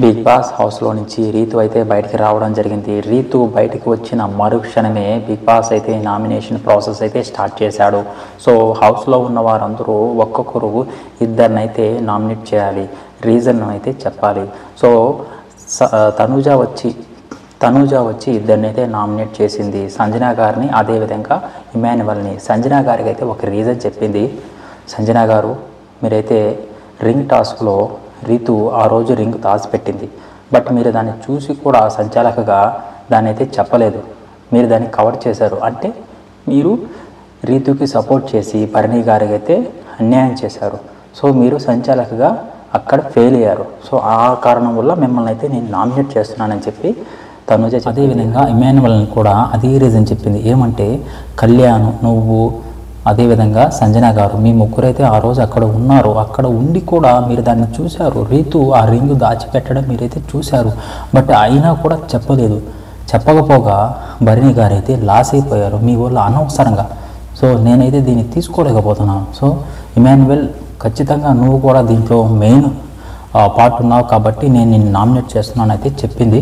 Big boss హౌస్లో నుంచి రీతు అయితే బయటికి రావడం జరిగింది. రీతు బయటికి వచ్చిన మరుక్షణమే బిగ్ బాస్ అయితే నామినేషన్ ప్రాసెస్ అయితే స్టార్ట్ చేశాడు. సో హౌస్లో ఉన్న వారందరూ ఒక్కొక్కరు ఇద్దరినైతే నామినేట్ చేయాలి, రీజన్ అయితే చెప్పాలి. సో తనూజ వచ్చి ఇద్దరినైతే నామినేట్ చేసింది, సంజన గారిని, అదేవిధంగా ఇమాన్యువల్ని. సంజన గారికి అయితే ఒక రీజన్ చెప్పింది. సంజన గారు, మీరైతే రింగ్ టాస్క్లో రీతు ఆ రోజు రింగ్ దాచిపెట్టింది, బట్ మీరు దాన్ని చూసి కూడా సంచాలకగా దాన్ని అయితే చెప్పలేదు, మీరు దాన్ని కవర్ చేశారు. అంటే మీరు రీతుకి సపోర్ట్ చేసి భరణి గారికి అయితే అన్యాయం చేశారు. సో మీరు సంచాలకగా అక్కడ ఫెయిల్ అయ్యారు. సో ఆ కారణం వల్ల మిమ్మల్ని అయితే నేను నామినేట్ చేస్తున్నానని చెప్పి తనుజ, అదేవిధంగా ఇమాన్యువల్ని కూడా అదే రీజన్ చెప్పింది. ఏమంటే కళ్యాణ్, నువ్వు, అదేవిధంగా సంజన గారు, మీ ముగ్గురైతే ఆ రోజు అక్కడ ఉన్నారు. అక్కడ ఉండి కూడా మీరు దాన్ని చూశారు. రీతు ఆ రింగు దాచిపెట్టడం మీరైతే చూశారు, బట్ అయినా కూడా చెప్పలేదు. చెప్పకపోగా భరణి గారు అయితే లాస్ అయిపోయారు మీ వల్ల అనవసరంగా. సో నేనైతే దీన్ని తీసుకోలేకపోతున్నాను. సో ఇమాన్యువల్, ఖచ్చితంగా నువ్వు కూడా దీంట్లో మెయిన్ పార్ట్ ఉన్నావు కాబట్టి నేను నిన్ను నామినేట్ చేస్తున్నాను అయితే చెప్పింది.